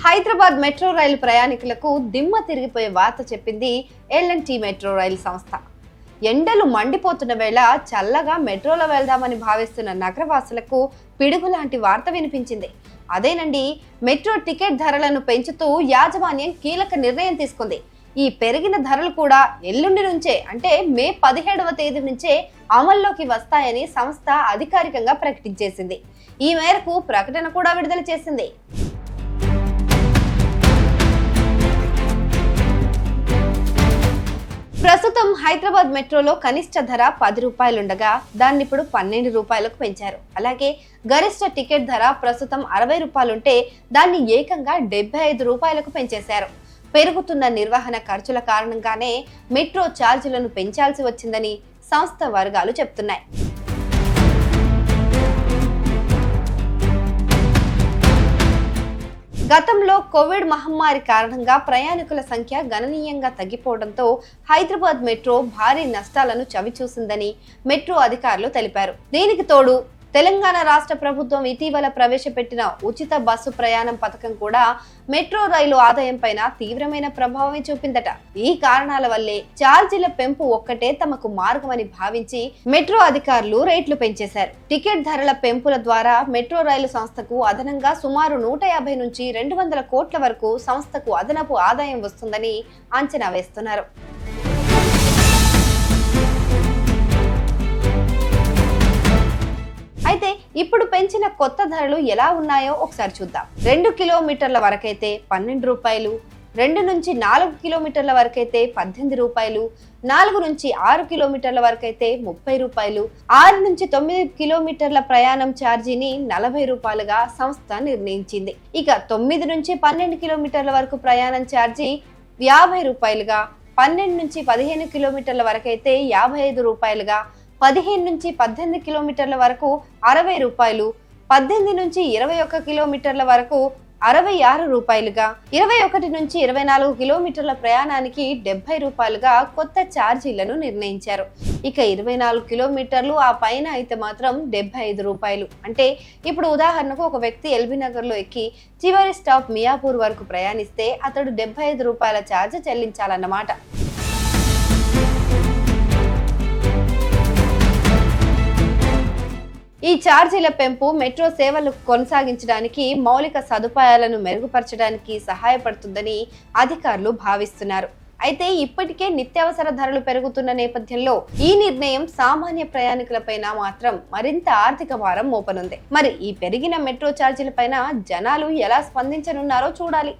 Hyderabad metro రైలు ప్రయాణికులకు దిమ్మ తిరిగిపోయే వార్త చెప్పింది ఎల్&టీ మెట్రో రైలు సంస్థ. ఎండలు మండిపోతున్న వేళ చల్లగా మెట్రోలో వెళ్దామని భావిస్తున్న నగరవాసులకు పిడుగు లాంటి వార్త వినిపించింది. అదేనండి, మెట్రో టికెట్ ధరలను పెంచుతూ యాజమాన్యం కీలక నిర్ణయం తీసుకుంది. ఈ పెరిగిన ధరలు కూడా ఎల్లుండి నుంచే, అంటే మే 17వ తేదీ నుంచే అమల్లోకి వస్తాయని సంస్థ అధికారికంగా ప్రకటించేసింది. ఈ మేరకు ప్రకటన కూడా విడుదల చేసింది. ప్రస్తుతం హైదరాబాద్ మెట్రోలో కనిష్ట ధర 10 రూపాయలుండగా దాన్ని ఇప్పుడు 12 రూపాయలకు పెంచారు. అలాగే గరిష్ట టికెట్ ధర ప్రస్తుతం 60 రూపాయలుంటే దాన్ని ఏకంగా 75 రూపాయలకు పెంచేశారు. పెరుగుతున్న నిర్వహణ ఖర్చుల కారణంగానే మెట్రో ఛార్జీలను పెంచాల్సి వచ్చిందని సంస్థ వర్గాలు చెప్తున్నాయి. గతంలో కోవిడ్ మహమ్మారి కారణంగా ప్రయాణికుల సంఖ్య గణనీయంగా తగ్గిపోవడంతో హైదరాబాద్ మెట్రో భారీ నష్టాలను చవిచూసిందని మెట్రో అధికారులు తెలిపారు. దీనికి తోడు తెలంగాణ రాష్ట్ర ప్రభుత్వం ఇటీవల ప్రవేశపెట్టిన ఉచిత బస్సు ప్రయాణం పథకం కూడా మెట్రో రైలు ఆదాయం పైన తీవ్రమైన ప్రభావం చూపిందట. ఈ కారణాల వల్లే ఛార్జీల పెంపు ఒక్కటే తమకు మార్గమని భావించి మెట్రో అధికారులు రేట్లు పెంచేశారు. టికెట్ ధరల పెంపుల ద్వారా మెట్రో రైలు సంస్థకు అదనంగా సుమారు 150 నుంచి 200 కోట్ల వరకు సంస్థకు అదనపు ఆదాయం వస్తుందని అంచనా వేస్తున్నారు. అయితే ఇప్పుడు పెంచిన కొత్త ధరలు ఎలా ఉన్నాయో ఒకసారి చూద్దాం. 2 కిలోమీటర్ల వరకైతే 12 రూపాయలు, 2 నుంచి 4 కిలోమీటర్ల వరకైతే 18 రూపాయలు, 4 నుంచి 6 కిలోమీటర్ల వరకైతే 30 రూపాయలు, 6 నుంచి 9 కిలోమీటర్ల ప్రయాణం ఛార్జీని 40 రూపాయలుగా సంస్థ నిర్ణయించింది. ఇక 9 నుంచి 12 కిలోమీటర్ల వరకు ప్రయాణం ఛార్జీ 50 రూపాయలుగా, 12 నుంచి 15 కిలోమీటర్ల వరకైతే 55 రూపాయలుగా, 15 నుంచి 18 కిలోమీటర్ల వరకు 60 రూపాయలు, 18 నుంచి 21 కిలోమీటర్ల వరకు 66 రూపాయలుగా, 21 నుంచి 24 కిలోమీటర్ల ప్రయాణానికి 70 రూపాయలుగా కొత్త ఛార్జీలను నిర్ణయించారు. ఇక 24 కిలోమీటర్లు ఆ పైన అయితే మాత్రం 75 రూపాయలు. అంటే ఇప్పుడు ఉదాహరణకు ఒక వ్యక్తి ఎల్బీ నగర్ లో ఎక్కి చివరి స్టాప్ మియాపూర్ వరకు ప్రయాణిస్తే అతడు 75 రూపాయల ఛార్జ్ చెల్లించాలన్నమాట. ఈ ఛార్జీల పెంపు మెట్రో సేవలు కొనసాగించడానికి, మౌలిక సదుపాయాలను మెరుగుపరచడానికి సహాయపడుతుందని అధికారులు భావిస్తున్నారు. అయితే ఇప్పటికే నిత్యావసర ధరలు పెరుగుతున్న నేపథ్యంలో ఈ నిర్ణయం సామాన్య ప్రయాణికులపైన మాత్రం మరింత ఆర్థిక భారం మోపనుంది. మరి ఈ పెరిగిన మెట్రో ఛార్జీలపైన జనాలు ఎలా స్పందించనున్నారో చూడాలి.